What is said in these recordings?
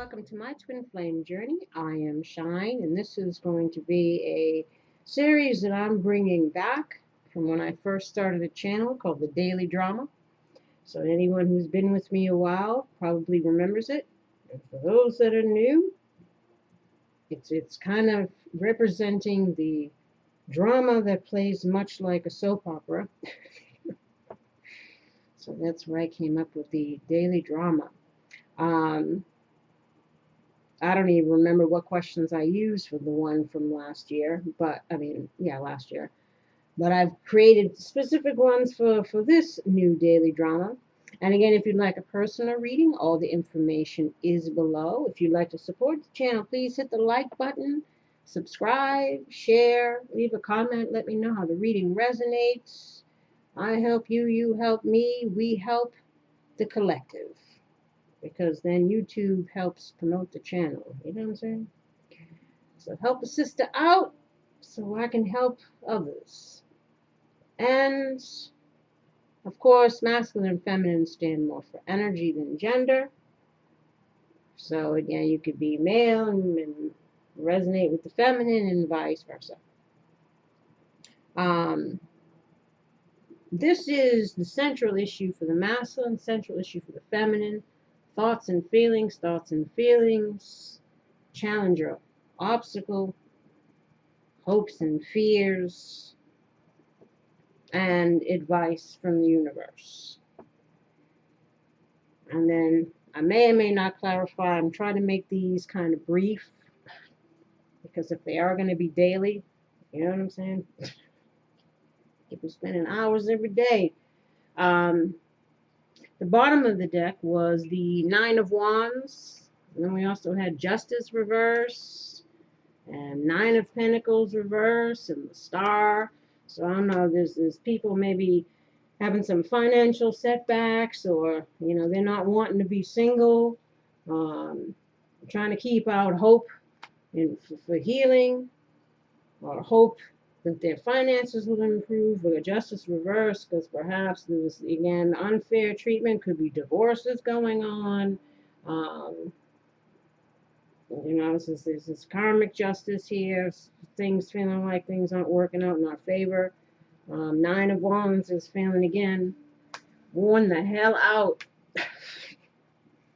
welcome to my twin flame journey. I am Shine, and this is going to be a series that I'm bringing back from when I first started the channel called The Daily Drama. So anyone who's been with me a while probably remembers it. And for those that are new, it's kind of representing the drama that plays much like a soap opera. So that's where I came up with the Daily Drama. I don't even remember what questions I used for the one from last year, but last year. But I've created specific ones for this new daily drama. And again, if you'd like a personal reading, all the information is below. If you'd like to support the channel, please hit the like button, subscribe, share, leave a comment, let me know how the reading resonates. I help you, you help me, we help the collective. Because then YouTube helps promote the channel. You know what I'm saying? So help a sister out so I can help others. And, of course, masculine and feminine stand more for energy than gender. So, again, you could be male and resonate with the feminine and vice versa. This is the central issue for the masculine, central issue for the feminine. Thoughts and feelings, challenge or obstacle, hopes and fears, and advice from the universe. And then I may or may not clarify. I'm trying to make these kind of brief because if they are going to be daily, you know what I'm saying? People spending hours every day. The bottom of the deck was the Nine of Wands. And then we also had Justice reverse. And Nine of Pentacles reverse. And the Star. So I don't know. There's people maybe having some financial setbacks. Or, you know, they're not wanting to be single. Trying to keep out hope for healing. Or hope that their finances will improve, or justice reverse, because perhaps there was, again, unfair treatment, could be divorces going on. You know, there's this karmic justice here, things feeling like things aren't working out in our favor. Nine of Wands is feeling, again, worn the hell out.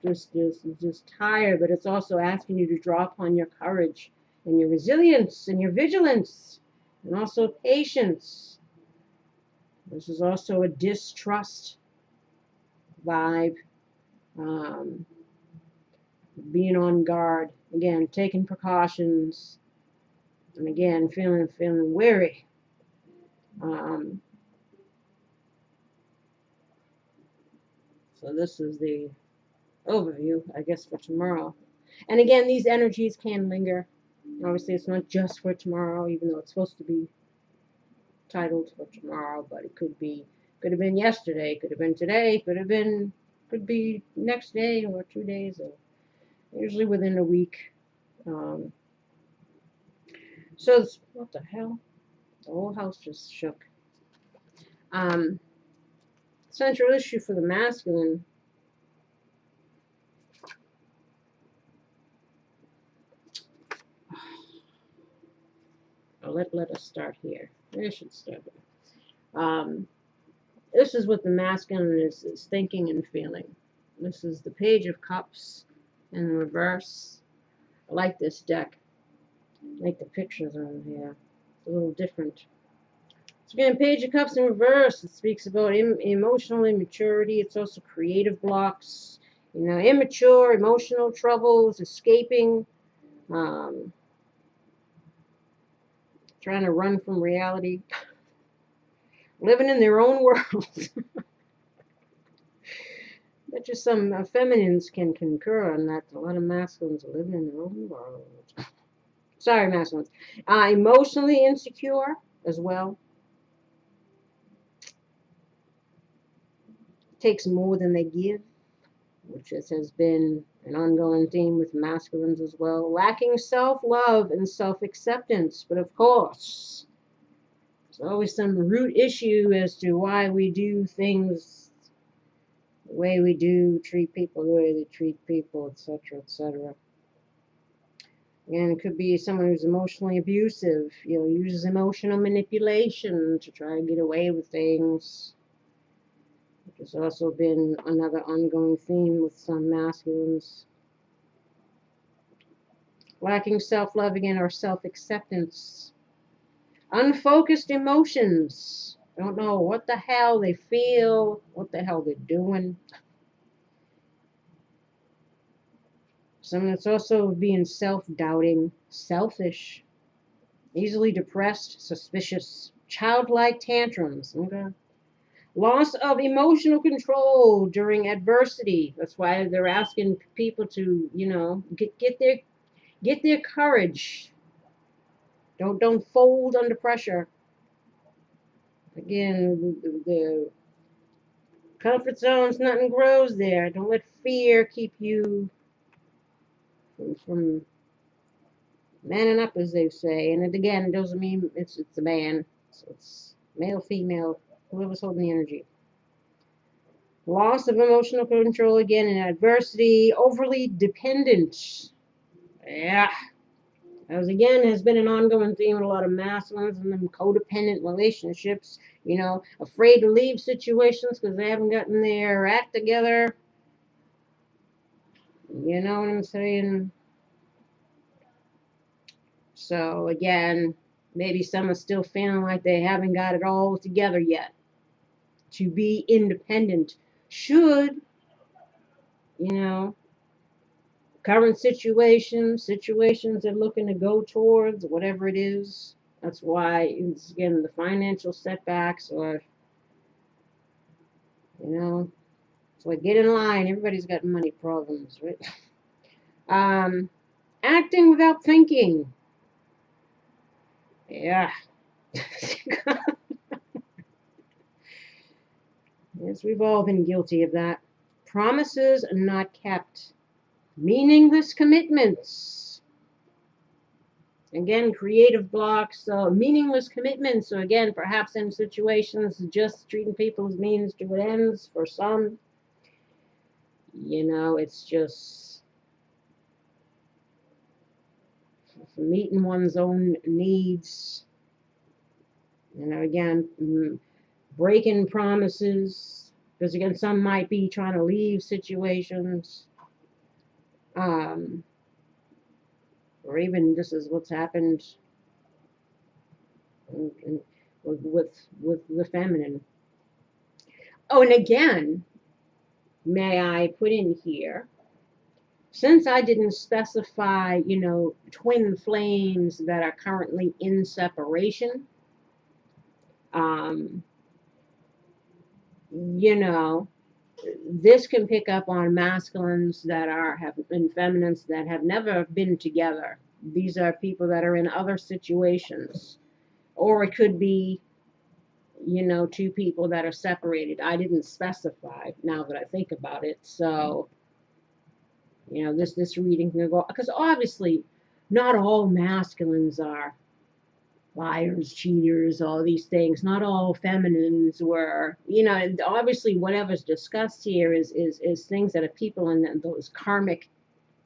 just tired, but it's also asking you to draw upon your courage and your resilience and your vigilance. And also patience. This is also a distrust vibe. Being on guard. Again, taking precautions. And again, feeling weary. So this is the overview, I guess, for tomorrow. And again, these energies can linger. Obviously, it's not just for tomorrow, even though it's supposed to be titled for tomorrow, but it could have been yesterday, could have been today, could be next day or 2 days, or usually within a week. So, what the hell? The whole house just shook. Central issue for the masculine. Let us start here. I should start here. This is what the masculine is thinking and feeling. This is the Page of Cups in reverse. I like this deck. I like the pictures on here. It's a little different. So again, Page of Cups in reverse. It speaks about emotional immaturity. It's also creative blocks. You know, immature, emotional troubles, escaping. Trying to run from reality, living in their own world. Bet you some feminines can concur on that. A lot of masculines are living in their own world. Sorry, masculines. Emotionally insecure as well. Takes more than they give, which has been an ongoing theme with masculines as well. Lacking self-love and self-acceptance. But of course, there's always some root issue as to why we do things the way we do treat people, the way they treat people, etc., etc. And it could be someone who's emotionally abusive, uses emotional manipulation to try to get away with things, which has also been another ongoing theme with some masculines. Lacking self-love again, or self-acceptance. Unfocused emotions. Don't know what the hell they feel, what the hell they're doing. Someone that's also being self-doubting, selfish, easily depressed, suspicious, childlike tantrums. Okay. Loss of emotional control during adversity. That's why they're asking people to, get their courage. Don't fold under pressure. Again, the comfort zones, nothing grows there. Don't let fear keep you from manning up, as they say. And again, it doesn't mean it's a man. So it's male, female, whoever's holding the energy. Loss of emotional control again in adversity. Overly dependent. Yeah. As again has been an ongoing theme in a lot of masculines and them codependent relationships. Afraid to leave situations because they haven't gotten their act together. You know what I'm saying? So again, maybe some are still feeling like they haven't got it all together yet. To be independent should, current situations they're looking to go towards, whatever it is. That's why it's, again, the financial setbacks, or, it's like, get in line. Everybody's got money problems, right? Acting without thinking. Yeah. Yes, we've all been guilty of that. Promises not kept. Meaningless commitments. Again, creative blocks, meaningless commitments. So again, perhaps in situations, just treating people as means to an ends for some. It's just meeting one's own needs. Again, breaking promises. Because again, some might be trying to leave situations. Or even this is what's happened with the feminine. Oh, and again, may I put in here, since I didn't specify, twin flames that are currently in separation, this can pick up on masculines that and feminines that have never been together. These are people that are in other situations, or it could be, two people that are separated. I didn't specify, now that I think about it. So, this reading can go, because obviously not all masculines are liars, cheaters, all these things. Not all feminines were, obviously whatever's discussed here is things that are people in those karmic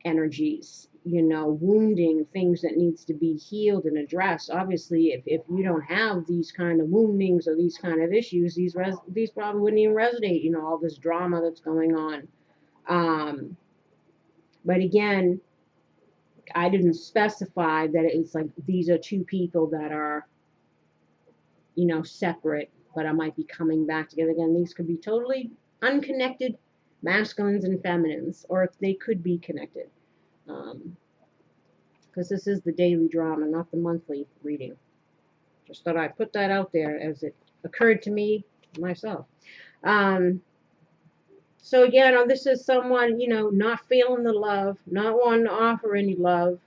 energies, wounding, things that needs to be healed and addressed. Obviously, if you don't have these kind of woundings or these kind of issues, these probably wouldn't even resonate, all this drama that's going on. But again, I didn't specify that it's like these are two people that are, separate, but I might be coming back together again. These could be totally unconnected masculines and feminines, or if they could be connected. Because this is the daily drama, not the monthly reading. Just thought I'd put that out there as it occurred to me myself. So again, this is someone, not feeling the love, not wanting to offer any love,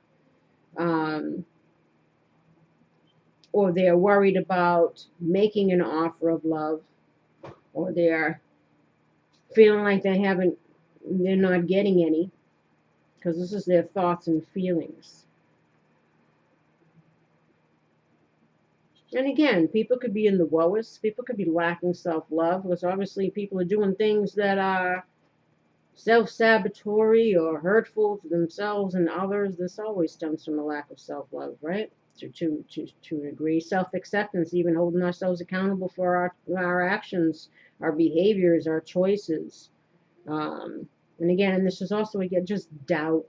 or they're worried about making an offer of love, or they're feeling like they're not getting any, because this is their thoughts and feelings. And again, people could be in the lowest. People could be lacking self-love, because obviously people are doing things that are self-sabotatory or hurtful to themselves and others. This always stems from a lack of self-love, right? To a degree, self-acceptance, even holding ourselves accountable for our actions, our behaviors, our choices. And again, and this is also again just doubt.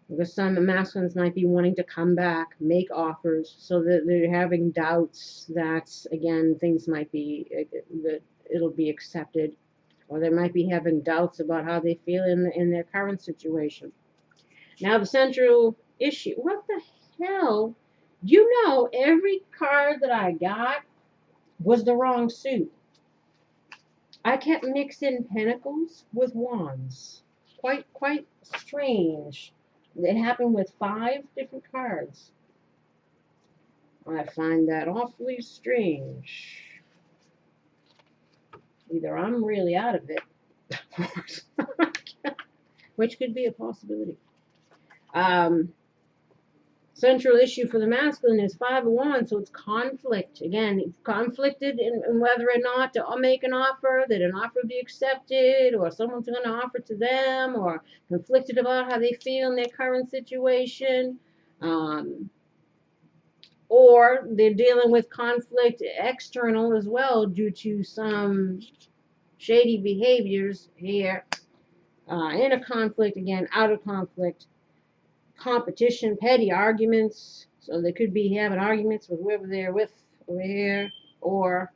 Because some masculines might be wanting to come back, make offers, so that they're having doubts that again things might be that it'll be accepted, or they might be having doubts about how they feel in their current situation. Now the central issue. What the hell? You know, every card that I got was the wrong suit. I kept mixing pentacles with wands. Quite strange. It happened with 5 different cards. I find that awfully strange. Either I'm really out of it, which could be a possibility. Central issue for the masculine is 5 of Wands, so it's conflict. Again, it's conflicted in whether or not to make an offer, that an offer be accepted, or someone's going to offer to them, or conflicted about how they feel in their current situation. Or they're dealing with conflict external as well due to some shady behaviors here. In a conflict, again, out of conflict. Competition, petty arguments. So they could be having arguments with whoever they're with over here, or,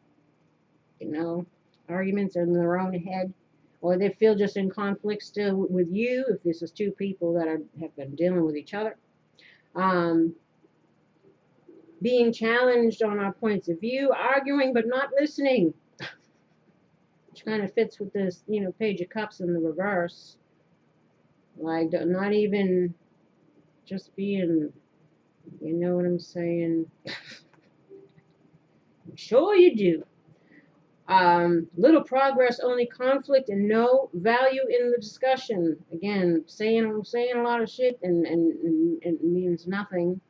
arguments in their own head, or they feel just in conflict still with you, if this is 2 people that have been dealing with each other. Being challenged on our points of view, arguing but not listening, which kind of fits with this, Page of Cups in the reverse. Like, not even just being, you know what I'm saying? I'm sure you do. Little progress, only conflict, and no value in the discussion. Again, saying a lot of shit and it means nothing.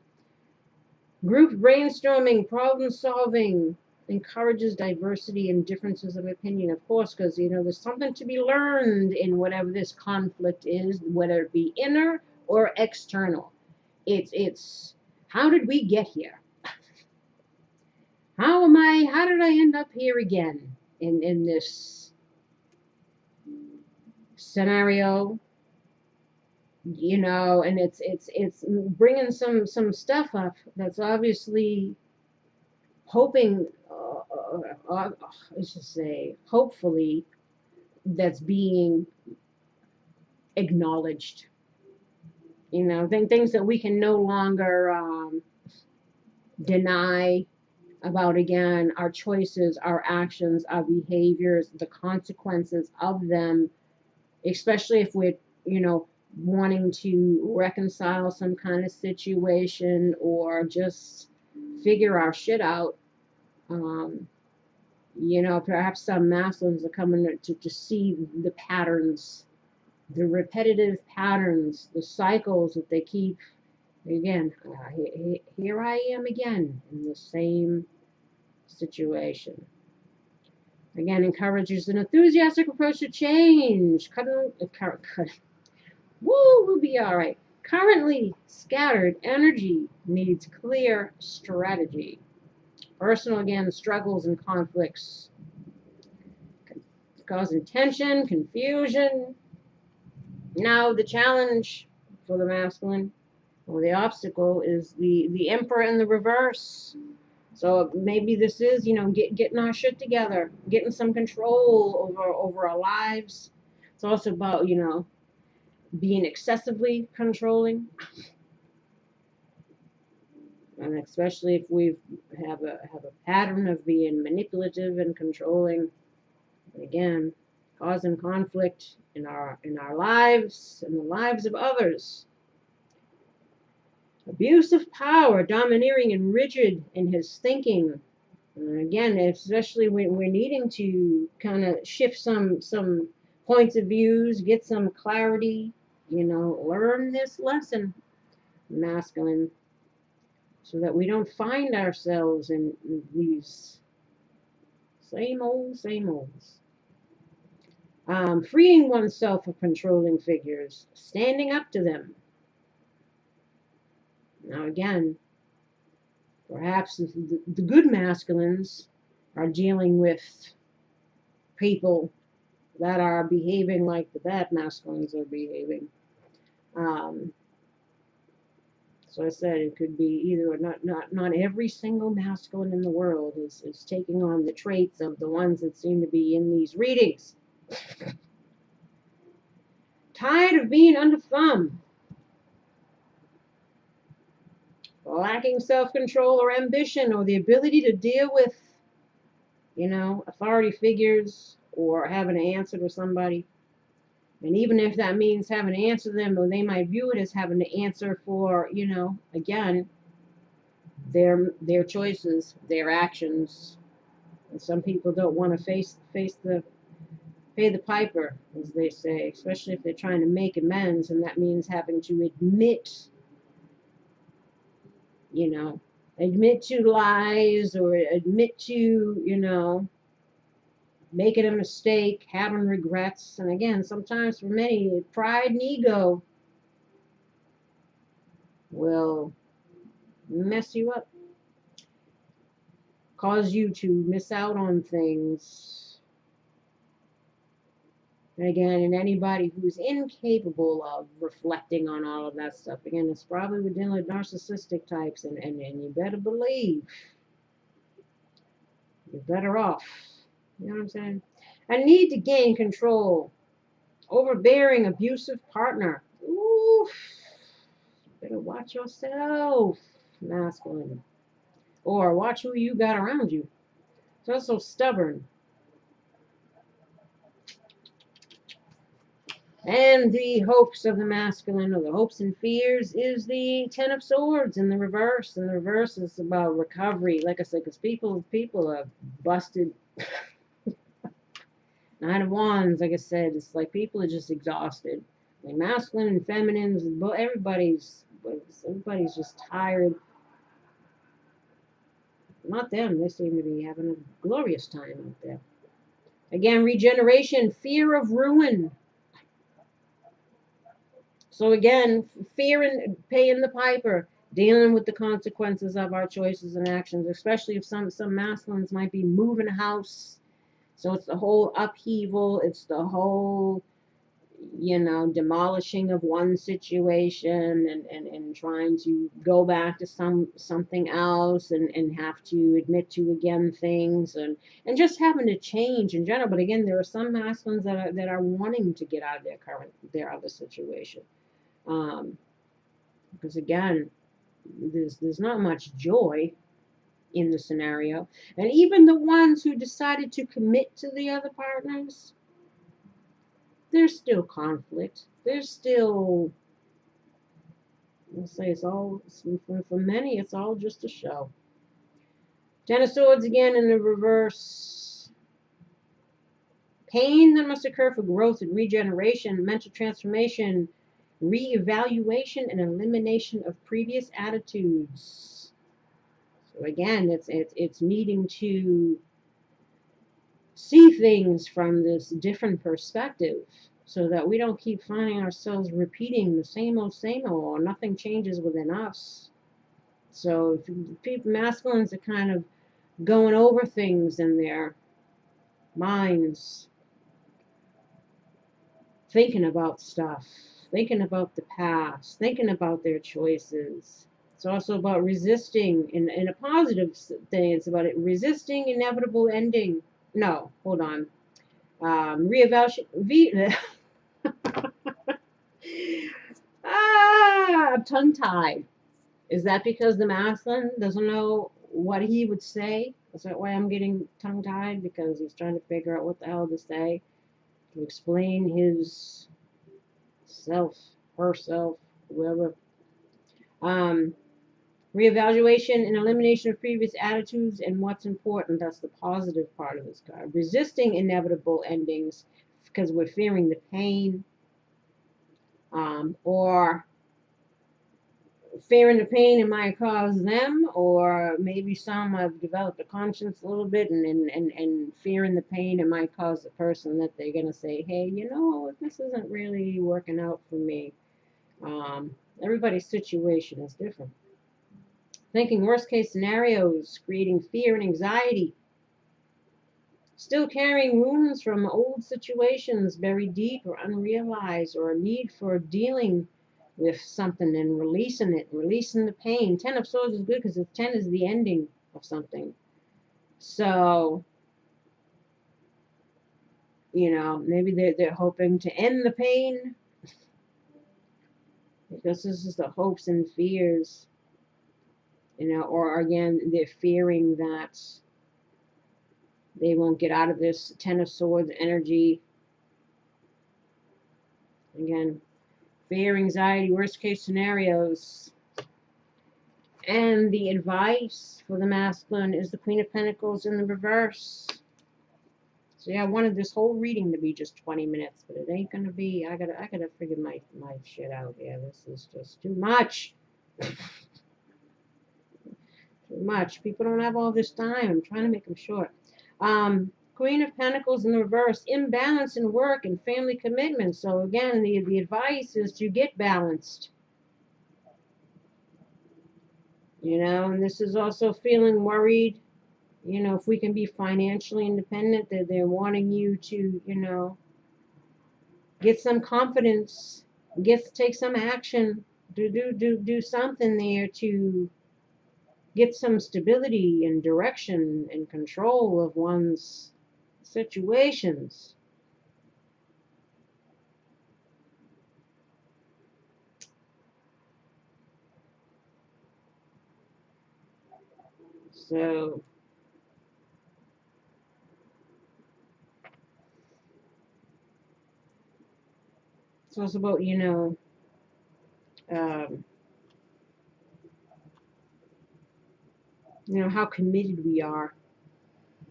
Group brainstorming, problem solving, encourages diversity and differences of opinion, of course, because, there's something to be learned in whatever this conflict is, whether it be inner or external. It's how did we get here? How did I end up here again in this scenario? And it's bringing some stuff up that's obviously hoping, let's just say, hopefully, that's being acknowledged. Things that we can no longer deny about, again, our choices, our actions, our behaviors, the consequences of them, especially if we're, wanting to reconcile some kind of situation or just figure our shit out. Perhaps some masculines are coming to see the patterns, the repetitive patterns, the cycles that they keep. Again, here I am again in the same situation. Again, encourages an enthusiastic approach to change. We'll be all right. Currently scattered energy needs clear strategy. Personal, again, struggles and conflicts causing tension, confusion. Now the challenge for the masculine, or the obstacle, is the Emperor in the reverse. So maybe this is, getting our shit together, getting some control over our lives. It's also about, being excessively controlling. And especially if we have a pattern of being manipulative and controlling. And again, causing conflict in our lives and the lives of others. Abuse of power, domineering and rigid in his thinking. And again, especially when we're needing to kind of shift some points of views, get some clarity, learn this lesson. Masculine. so that we don't find ourselves in these same old, same olds. Freeing oneself of controlling figures, standing up to them. Now again, perhaps the good masculines are dealing with people that are behaving like the bad masculines are behaving. So I said it could be either not every single masculine in the world is taking on the traits of the ones that seem to be in these readings. Tired of being under thumb, lacking self-control or ambition or the ability to deal with, authority figures or having to answer to somebody. And even if that means having to answer them, or they might view it as having to answer for, again, their choices, their actions. And some people don't want to pay the piper, as they say, especially if they're trying to make amends, and that means having to admit to lies or admit to, making a mistake, having regrets. And again, sometimes for many, pride and ego will mess you up, cause you to miss out on things. And again, and anybody who's incapable of reflecting on all of that stuff, again, it's probably within the narcissistic types, and you better believe you're better off. You know what I'm saying? A need to gain control. Overbearing, abusive partner. Oof. Better watch yourself, masculine. Or watch who you got around you. It's also stubborn. And the hopes of the masculine, or the hopes and fears, is the Ten of Swords in the reverse. And the reverse is about recovery. Like I said, because people are busted. Nine of Wands, like I said, it's like people are just exhausted. Like masculine and feminines, everybody's just tired. Not them. They seem to be having a glorious time out there. Again, regeneration, fear of ruin. So again, fear and paying the piper, dealing with the consequences of our choices and actions, especially if some masculines might be moving a house. So it's the whole upheaval, it's the whole, demolishing of one situation and trying to go back to something else and have to admit to again things and just having to change in general. But again, there are some masculines that are wanting to get out of their other situation. Because again, there's not much joy in the scenario. And even the ones who decided to commit to the other partners, there's still conflict. There's still, let's say it's all, for many, it's all just a show. Ten of Swords again in the reverse. Pain that must occur for growth and regeneration, mental transformation, reevaluation, and elimination of previous attitudes. So again, it's needing to see things from this different perspective so that we don't keep finding ourselves repeating the same old, or nothing changes within us. So people, masculines are kind of going over things in their minds, thinking about stuff, thinking about the past, thinking about their choices. It's also about resisting, in a positive thing, it's about resisting inevitable ending. No, hold on. Reevaluation. I'm tongue-tied. Is that because the masculine doesn't know what he would say? Is that why I'm getting tongue-tied? Because he's trying to figure out what the hell to say to explain his self, herself, whoever. Reevaluation and elimination of previous attitudes and what's important. That's the positive part of this card. Resisting inevitable endings because we're fearing the pain, or fearing the pain it might cause them, or maybe some have developed a conscience a little bit and fearing the pain it might cause the person that they're going to say, hey, you know, this isn't really working out for me. Everybody's situation is different. Thinking worst case scenarios, creating fear and anxiety. Still carrying wounds from old situations buried deep or unrealized, or a need for dealing with something and releasing it, releasing the pain. 10 of Swords is good because the 10 is the ending of something. So, you know, maybe they're hoping to end the pain, because this is the hopes and fears, you know, or again, they're fearing that they won't get out of this 10 of Swords energy. Again, fear, anxiety, worst case scenarios. And the advice for the masculine is the Queen of Pentacles in the reverse. So yeah, I wanted this whole reading to be just 20 minutes, but it ain't gonna be. I gotta figure my shit out here. This is just too much. Too much. People don't have all this time. I'm trying to make them short. Queen of Pentacles in the reverse, imbalance in work and family commitments. So again, the advice is to get balanced. You know, and this is also feeling worried, you know, if we can be financially independent, that they're wanting you to, you know, get some confidence, take some action, do something there to get some stability and direction and control of one's situations. So it's also about, you know, how committed we are.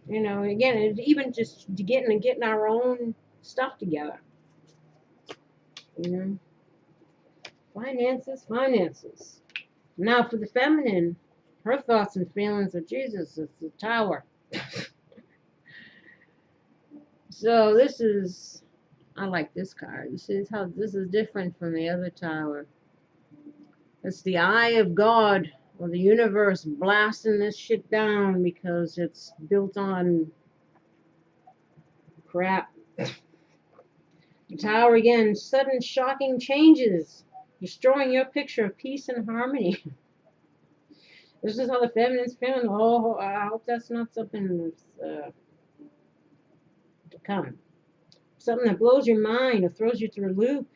You know, again, even just getting our own stuff together. You know, finances. Now for the feminine, her thoughts and feelings of Jesus is the Tower. So this is, I like this card. This is different from the other Tower. It's the eye of God, or the universe blasting this shit down because it's built on crap. The Tower again, sudden shocking changes, destroying your picture of peace and harmony. This is how the feminine's feeling. Oh, I hope that's not something that's to come. Something that blows your mind or throws you through a loop.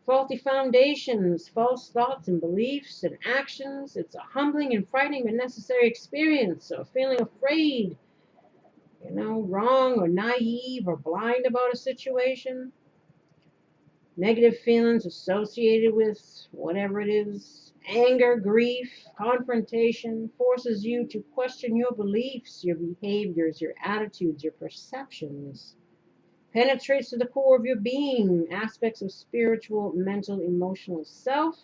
Faulty foundations, false thoughts and beliefs and actions. It's a humbling and frightening but necessary experience. So feeling afraid, you know, wrong or naive or blind about a situation. Negative feelings associated with whatever it is. Anger, grief, confrontation forces you to question your beliefs, your behaviors, your attitudes, your perceptions. Penetrates to the core of your being, aspects of spiritual, mental, emotional self.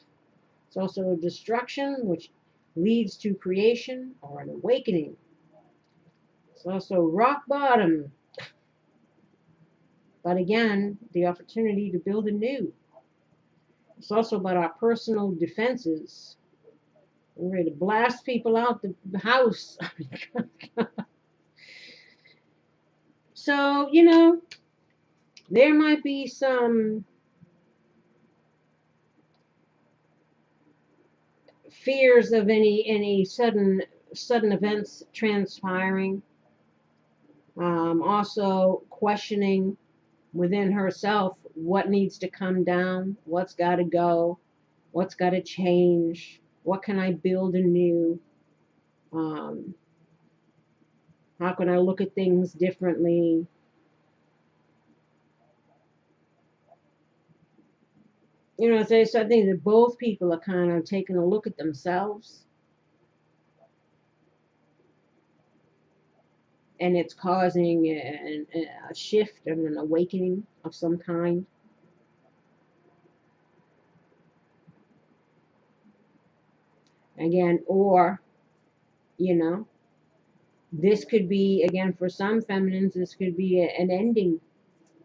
It's also a destruction, which leads to creation or an awakening. It's also rock bottom, but again, the opportunity to build anew. It's also about our personal defenses. We're ready to blast people out the house. So, you know, there might be some fears of any sudden events transpiring. Also questioning within herself what needs to come down, what's got to go, what's got to change, what can I build anew, how can I look at things differently. You know, so I think that both people are kind of taking a look at themselves, and it's causing a shift and an awakening of some kind. Again, or, you know, this could be, again, for some feminines, this could be an ending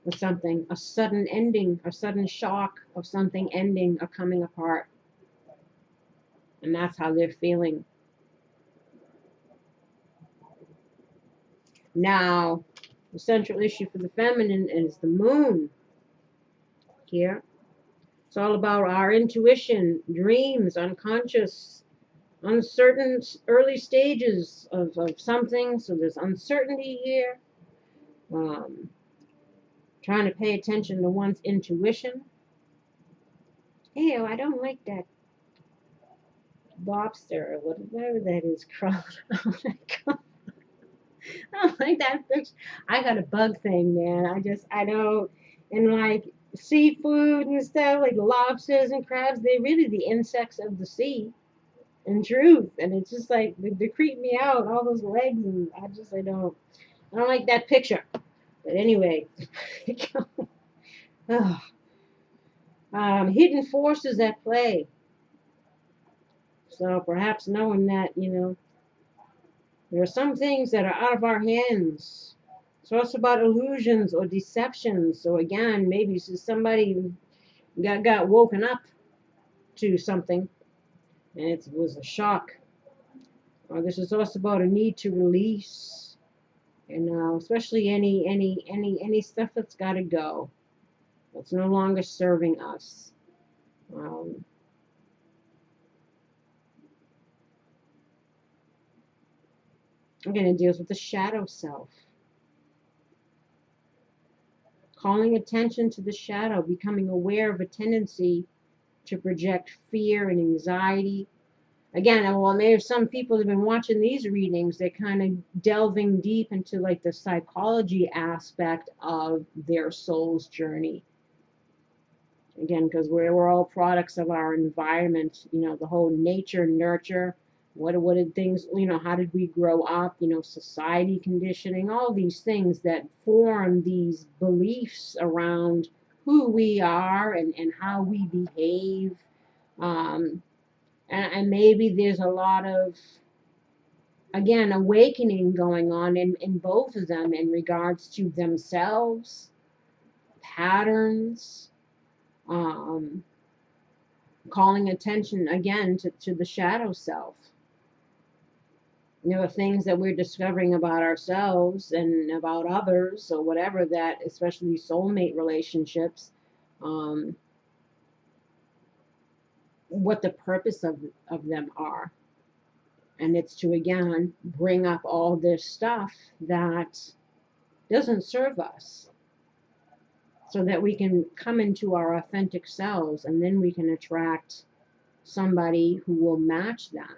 of something, a sudden ending, a sudden shock of something ending or coming apart. And that's how they're feeling. Now, the central issue for the feminine is the moon here. It's all about our intuition, dreams, unconscious, uncertain early stages of something. So there's uncertainty here. Trying to pay attention to one's intuition. Ew, I don't like that lobster, whatever that is, crawled. Oh my god. I don't like that picture. I got a bug thing, man. I don't, and like seafood and stuff, like lobsters and crabs, they're really the insects of the sea, in truth. And it's just like, they creep me out, all those legs, and I don't like that picture. But anyway, oh, hidden forces at play. So perhaps knowing that, there are some things that are out of our hands. So it's about illusions or deceptions. So again, maybe somebody got woken up to something and it was a shock. Or this is also about a need to release, especially any stuff that's got to go. That's no longer serving us. Again, it deals with the shadow self. Calling attention to the shadow, becoming aware of a tendency to project fear and anxiety. Again, well, maybe some people have been watching these readings, they're kind of delving deep into like the psychology aspect of their soul's journey. Again, because we're all products of our environment, the whole nature, nurture. What did things, how did we grow up, society conditioning, all these things that form these beliefs around who we are and how we behave. And maybe there's a lot of, again, awakening going on in both of them in regards to themselves, patterns, calling attention again to the shadow self. Things that we're discovering about ourselves and about others or whatever, that especially soulmate relationships, what the purpose of them are. And it's to, again, bring up all this stuff that doesn't serve us so that we can come into our authentic selves, and then we can attract somebody who will match that.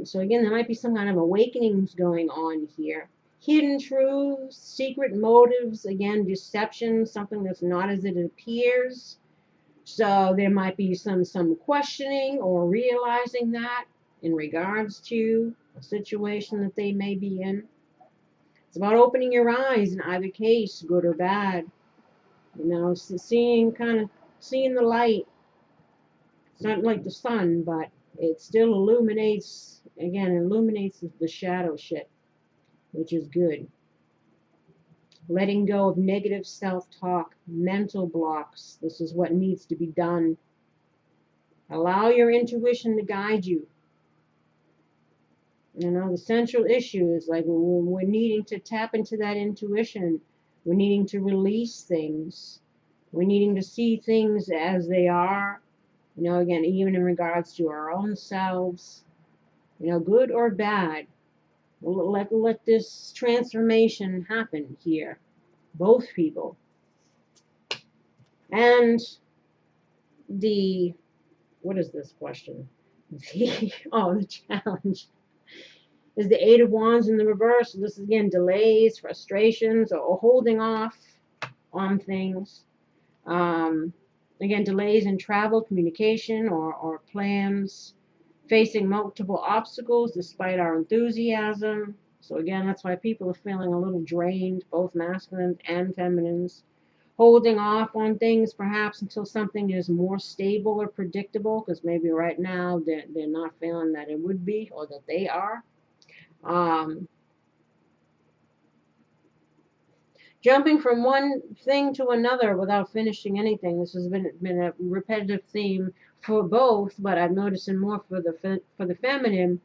So again, there might be some kind of awakenings going on here. Hidden truths, secret motives, again, deception, something that's not as it appears. So there might be some questioning or realizing that in regards to a situation that they may be in. It's about opening your eyes in either case, good or bad. Seeing the light. It's not like the sun, but it still illuminates the shadow shit, which is good. Letting go of negative self-talk, mental blocks. This is what needs to be done. Allow your intuition to guide you. The central issue is like we're needing to tap into that intuition. We're needing to release things. We're needing to see things as they are. Again, even in regards to our own selves, good or bad. Let this transformation happen here. Both people. And what is this question? The challenge is the Eight of Wands in the reverse. So this is, again, delays, frustrations, or holding off on things. Again, delays in travel, communication, or plans. Facing multiple obstacles despite our enthusiasm. So again, that's why people are feeling a little drained, both masculines and feminines. holding off on things perhaps until something is more stable or predictable, because maybe right now they're not feeling that it would be, or that they are. Um, Jumping from one thing to another without finishing anything. This has been a repetitive theme for both, but I'm noticing more for the feminine.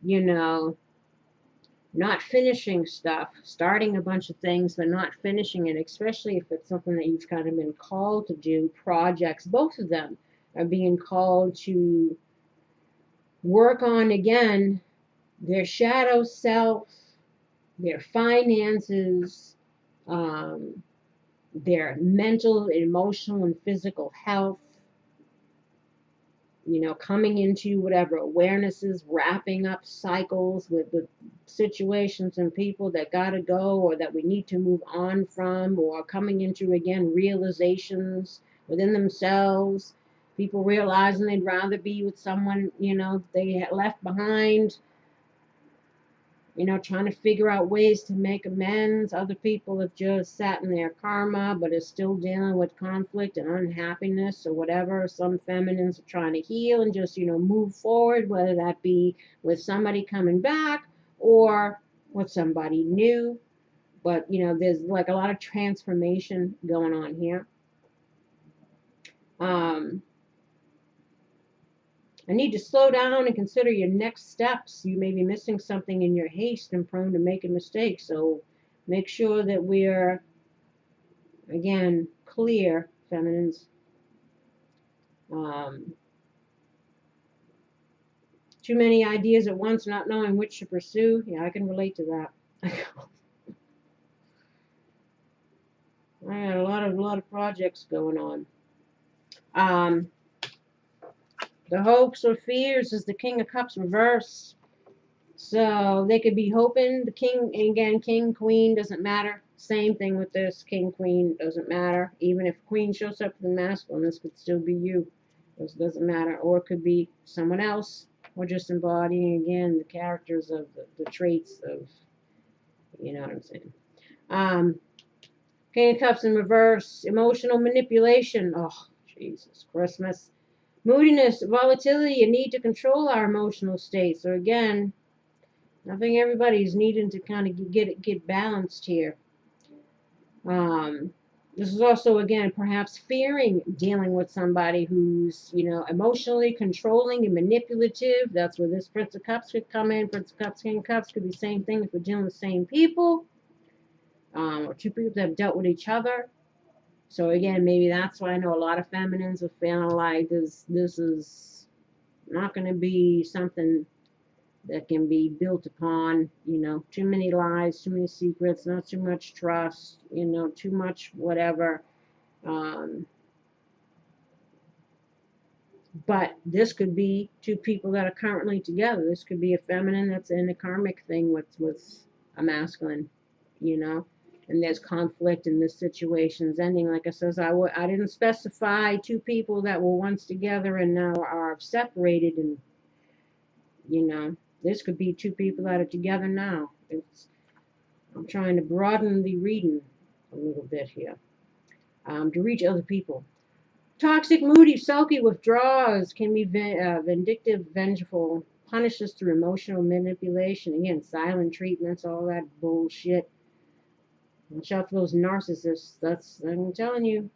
You know, not finishing stuff, starting a bunch of things, but not finishing it, especially if it's something that you've kind of been called to do. Projects, both of them are being called to work on again their shadow self, their finances, um, their mental, emotional, and physical health, coming into whatever awarenesses, wrapping up cycles with situations and people that got to go or that we need to move on from, or coming into, again, realizations within themselves. People realizing they'd rather be with someone, they had left behind, trying to figure out ways to make amends. Other people have just sat in their karma, but are still dealing with conflict and unhappiness or whatever. Some feminines are trying to heal and just, move forward, whether that be with somebody coming back or with somebody new. But, there's like a lot of transformation going on here. I need to slow down and consider your next steps. You may be missing something in your haste and prone to making mistakes. So make sure that we're, again, clear, feminines. Too many ideas at once, not knowing which to pursue. Yeah, I can relate to that. I got a lot of projects going on. The hopes or fears is the King of Cups reverse. So they could be hoping, the king, again, king, queen, doesn't matter. Same thing with this, king, queen, doesn't matter. Even if queen shows up to the masculine, this could still be you. This doesn't matter. Or it could be someone else. Or just embodying, again, the characters of the traits of, you know what I'm saying. King of Cups in reverse, emotional manipulation. Oh, Jesus, Christmas. Moodiness, volatility, a need to control our emotional state. So again, I think everybody's needing to kind of get balanced here. This is also, again, perhaps fearing dealing with somebody who's, emotionally controlling and manipulative. That's where this Prince of Cups could come in. Prince of Cups, King of Cups could be the same thing if we're dealing with the same people, or two people that have dealt with each other. So again, maybe that's why I know a lot of feminines are feeling like this is not going to be something that can be built upon, too many lies, too many secrets, not too much trust, too much whatever. But this could be two people that are currently together. This could be a feminine that's in a karmic thing with a masculine, and there's conflict in this situation's ending. Like I says, I didn't specify two people that were once together and now are separated, and this could be two people that are together now. I'm trying to broaden the reading a little bit here, to reach other people. Toxic, moody, sulky, withdraws, can be vindictive, vengeful, punishes through emotional manipulation. Again, silent treatments, all that bullshit. Watch out for those narcissists. I'm telling you.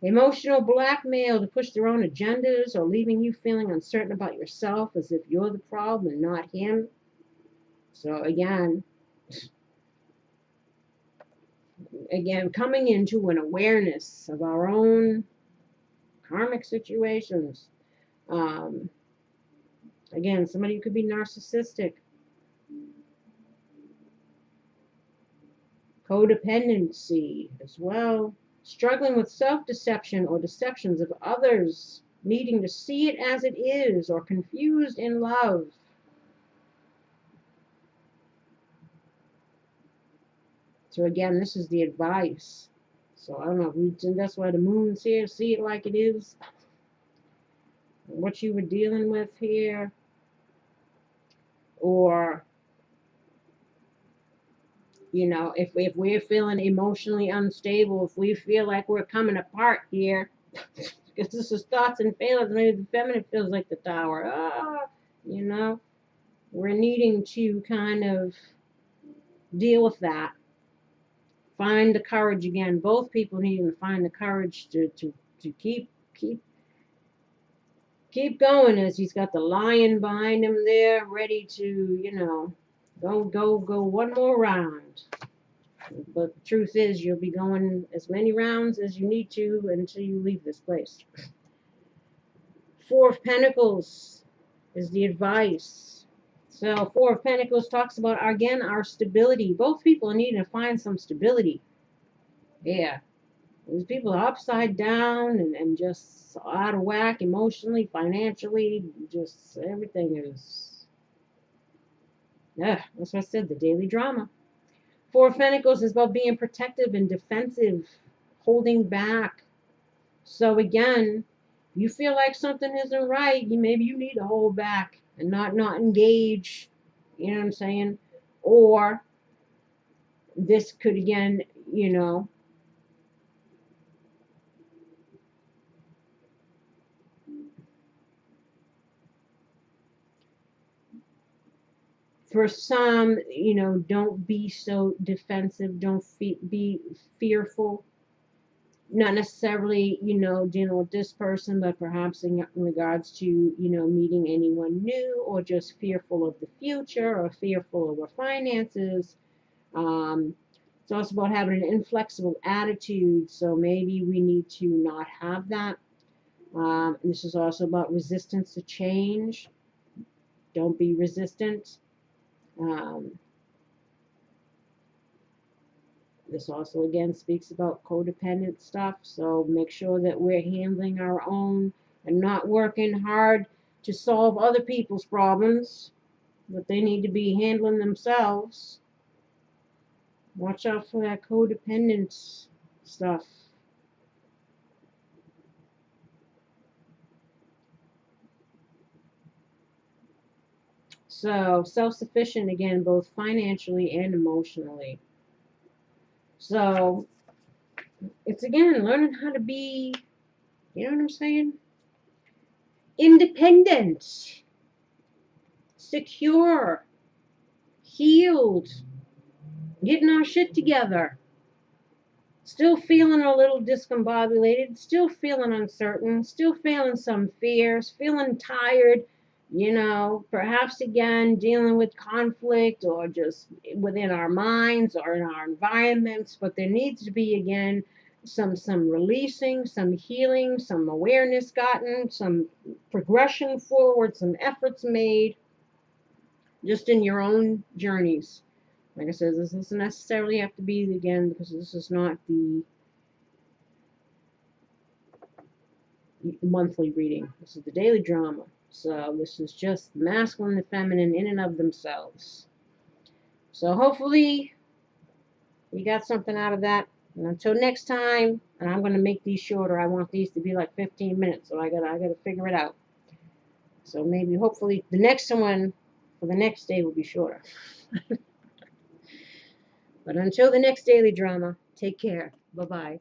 Emotional blackmail to push their own agendas or leaving you feeling uncertain about yourself as if you're the problem and not him. So again, coming into an awareness of our own karmic situations. Again, somebody could be narcissistic. Codependency as well. Struggling with self-deception or deceptions of others, needing to see it as it is, or confused in love. So again, this is the advice. So I don't know if that's why the moon's here, see it like it is. What you were dealing with here. Or You know, if we're feeling emotionally unstable, if we feel like we're coming apart here, because this is thoughts and feelings, maybe the feminine feels like the tower. You know, we're needing to kind of deal with that. Find the courage again. Both people needing to find the courage to keep going, as he's got the lion behind him there, ready to, you know, go one more round. But the truth is, you'll be going as many rounds as you need to until you leave this place. Four of Pentacles is the advice. So Four of Pentacles talks about, again, our stability. Both people need to find some stability. Yeah. These people are upside down and just out of whack emotionally, financially, just everything is... Yeah, that's what I said, the daily drama. Four of Pentacles is about being protective and defensive, holding back. So again, you feel like something isn't right, maybe you need to hold back and not engage, you know what I'm saying? Or this could, again, you know, for some, you know, don't be so defensive, don't be fearful. Not necessarily, you know, dealing with this person, but perhaps in regards to, you know, meeting anyone new, or just fearful of the future, or fearful of our finances. It's also about having an inflexible attitude, so maybe we need to not have that. This is also about resistance to change. Don't be resistant. This also, again, speaks about codependent stuff, so make sure that we're handling our own and not working hard to solve other people's problems, but they need to be handling themselves. Watch out for that codependent stuff. So, self-sufficient, again, both financially and emotionally. So, it's, again, learning how to be, you know what I'm saying? Independent, secure, healed, getting our shit together. Still feeling a little discombobulated, still feeling uncertain, still feeling some fears, feeling tired, you know, perhaps again dealing with conflict or just within our minds or in our environments, but there needs to be, again, some releasing, some healing, some awareness gotten, some progression forward, some efforts made just in your own journeys. Like I said, this doesn't necessarily have to be, again, because this is not the monthly reading. This is the daily drama. So this is just the masculine and feminine in and of themselves. So hopefully you got something out of that. And until next time, and I'm going to make these shorter. I want these to be like 15 minutes, so I gotta figure it out. So maybe, hopefully, the next one for the next day will be shorter. But until the next daily drama, take care. Bye-bye.